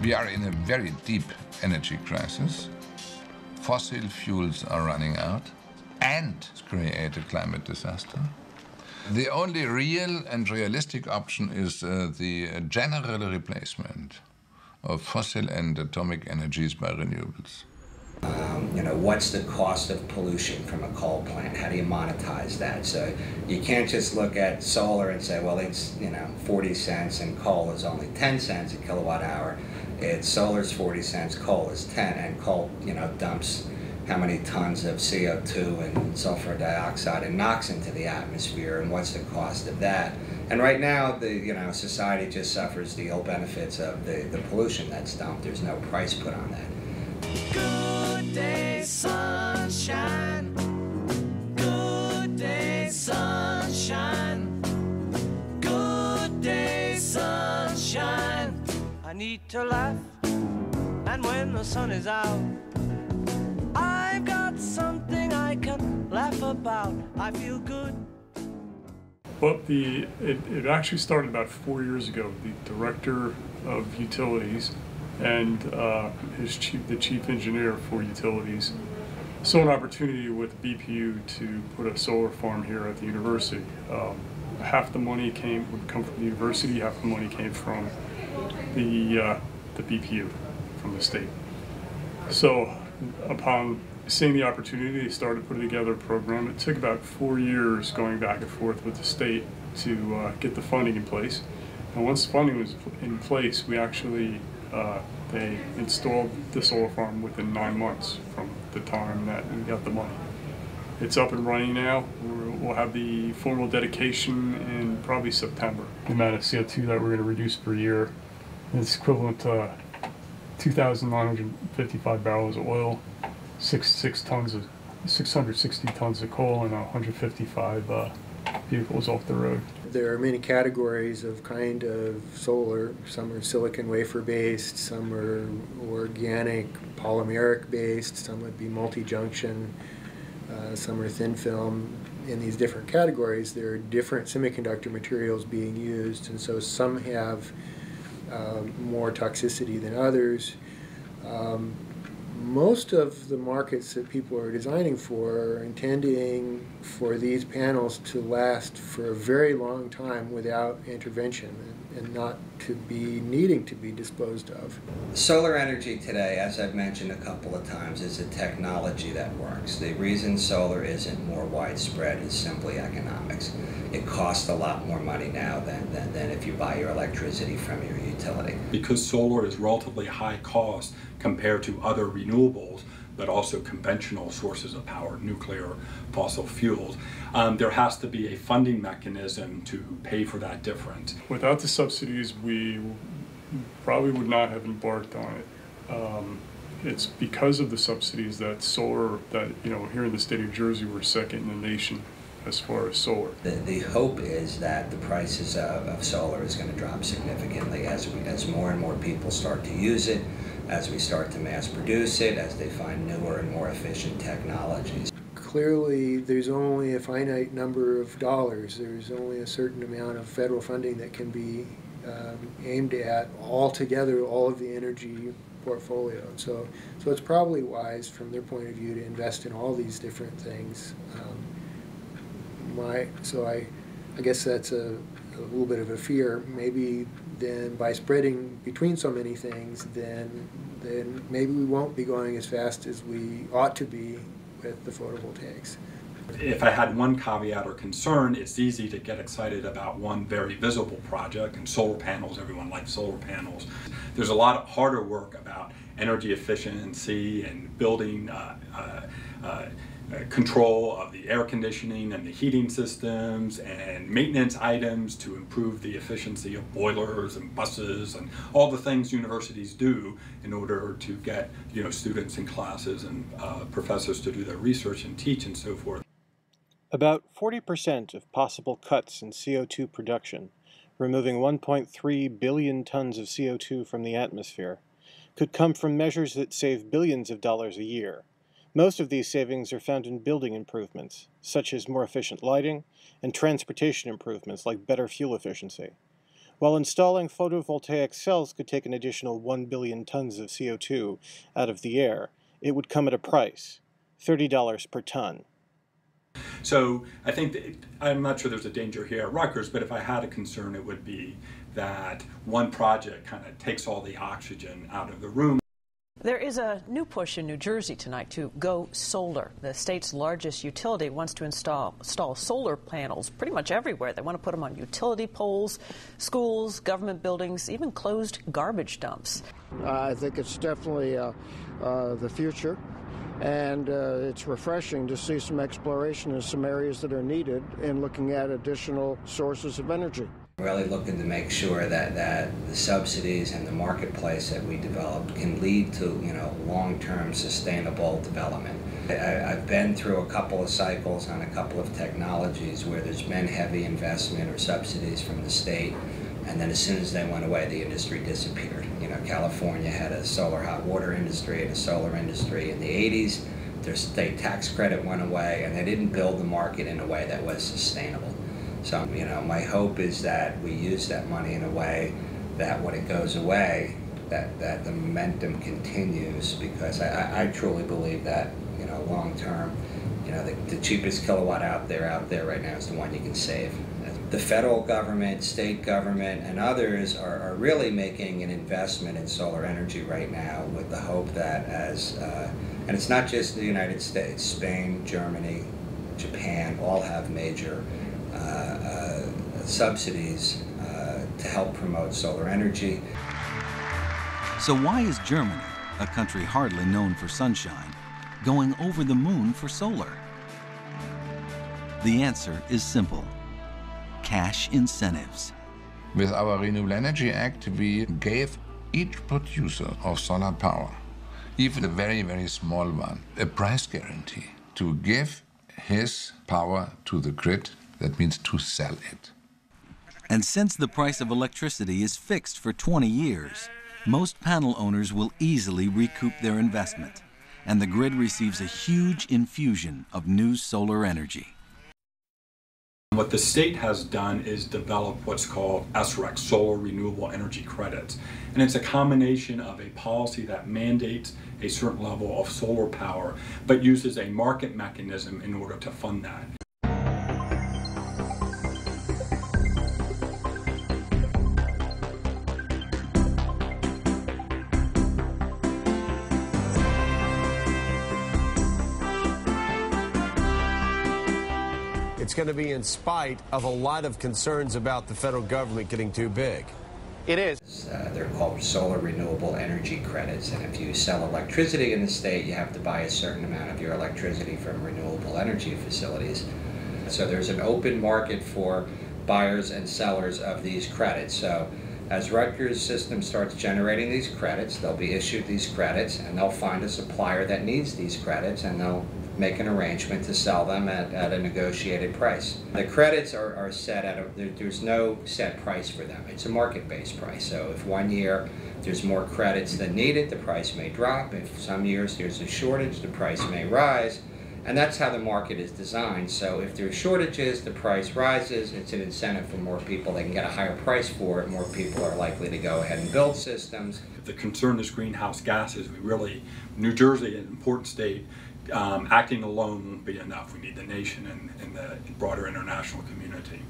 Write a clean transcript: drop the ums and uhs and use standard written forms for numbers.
We are in a very deep energy crisis. Fossil fuels are running out and create a climate disaster. The only real and realistic option is the general replacement of fossil and atomic energies by renewables. What's the cost of pollution from a coal plant? How do you monetize that? So you can't just look at solar and say, well, it's 40 cents and coal is only 10 cents a kilowatt hour. It's solar's 40 cents, coal is 10, and coal dumps how many tons of CO2 and sulfur dioxide and NOx into the atmosphere, and what's the cost of that? And right now, the society just suffers the ill benefits of the pollution that's dumped. There's no price put on that. Good day, sunshine. Good day, sunshine. Good day, sunshine. I need to laugh, and when the sun is out, I've got something I can laugh about. I feel good. Well, it actually started about 4 years ago. The director of utilities and the chief engineer for utilities saw an opportunity with BPU to put a solar farm here at the university. Half the money would come from the university, half the money came from the BPU, from the state. So upon seeing the opportunity, they started putting together a program. It took about 4 years going back and forth with the state to get the funding in place. And once the funding was in place, we actually, they installed the solar farm within 9 months from the time that we got the money. It's up and running now. We'll have the formal dedication in probably September. The amount of CO2 that we're going to reduce per year is equivalent to 2,955 barrels of oil, 660 tons of coal, and 155 vehicles off the road. There are many categories of kind of solar. Some are silicon wafer based, some are organic polymeric based, some would be multi-junction, some are thin film. In these different categories, there are different semiconductor materials being used, and so some have more toxicity than others. Most of the markets that people are designing for are intending for these panels to last for a very long time without intervention and not to be needing to be disposed of. Solar energy today, as I've mentioned a couple of times, is a technology that works. The reason solar isn't more widespread is simply economics. It costs a lot more money now than if you buy your electricity from your utility. Because solar is relatively high cost compared to other renewables, but also conventional sources of power, nuclear, fossil fuels, there has to be a funding mechanism to pay for that difference. Without the subsidies, we probably would not have embarked on it. It's because of the subsidies that solar, here in the state of Jersey, we're second in the nation as far as solar. The hope is that the prices of solar is going to drop significantly as more and more people start to use it, as we start to mass produce it, as they find newer and more efficient technologies. Clearly, there's only a finite number of dollars. There's only a certain amount of federal funding that can be aimed at altogether all of the energy portfolio. So it's probably wise from their point of view to invest in all these different things. I guess that's a little bit of a fear. Maybe then by spreading between so many things, then maybe we won't be going as fast as we ought to be with the photovoltaics. If I had one caveat or concern, it's easy to get excited about one very visible project, and solar panels, everyone likes solar panels. There's a lot of harder work about energy efficiency and building control of the air conditioning and the heating systems and maintenance items to improve the efficiency of boilers and buses and all the things universities do in order to get students in classes and professors to do their research and teach and so forth. About 40% of possible cuts in CO2 production, removing 1.3 billion tons of CO2 from the atmosphere, could come from measures that save billions of dollars a year. Most of these savings are found in building improvements, such as more efficient lighting, and transportation improvements like better fuel efficiency. while installing photovoltaic cells could take an additional 1 billion tons of CO2 out of the air, it would come at a price, $30 per ton. So I think that I'm not sure there's a danger here at Rutgers, but if I had a concern, it would be that one project kind of takes all the oxygen out of the room. There is a new push in New Jersey tonight to go solar. The state's largest utility wants to install solar panels pretty much everywhere. They want to put them on utility poles, schools, government buildings, even closed garbage dumps. I think it's definitely the future, and it's refreshing to see some exploration in some areas that are needed in looking at additional sources of energy. Really looking to make sure that the subsidies and the marketplace that we develop can lead to, long-term sustainable development. I've been through a couple of cycles on a couple of technologies where there's been heavy investment or subsidies from the state, and then as soon as they went away, the industry disappeared. California had a solar hot water industry and a solar industry in the 80s. Their state tax credit went away, and they didn't build the market in a way that was sustainable. So, my hope is that we use that money in a way that when it goes away, that the momentum continues, because I truly believe that, long term, the cheapest kilowatt out there right now is the one you can save. The federal government, state government, and others are really making an investment in solar energy right now with the hope that and it's not just the United States, Spain, Germany, Japan, all have major subsidies to help promote solar energy. So why is Germany, a country hardly known for sunshine, going over the moon for solar? The answer is simple: cash incentives. With our Renewable Energy Act, we gave each producer of solar power, even a very, very small one, a price guarantee to give his power to the grid. That means to sell it. And since the price of electricity is fixed for 20 years, most panel owners will easily recoup their investment, and the grid receives a huge infusion of new solar energy. What the state has done is develop what's called SREC, Solar Renewable Energy Credits. And it's a combination of a policy that mandates a certain level of solar power, but uses a market mechanism in order to fund that. It's going to be in spite of a lot of concerns about the federal government getting too big. It is. They're called solar renewable energy credits, and if you sell electricity in the state, you have to buy a certain amount of your electricity from renewable energy facilities. So there's an open market for buyers and sellers of these credits. So as Rutgers' system starts generating these credits, they'll be issued these credits, and they'll find a supplier that needs these credits, and they'll make an arrangement to sell them at a negotiated price. The credits are set at there's no set price for them. It's a market-based price. So if one year there's more credits than needed, the price may drop. If some years there's a shortage, the price may rise. And that's how the market is designed. So if there's shortages, the price rises. It's an incentive for more people. They can get a higher price for it. More people are likely to go ahead and build systems. If the concern is greenhouse gases, New Jersey, an important state, acting alone won't be enough. We need the nation and the broader international community.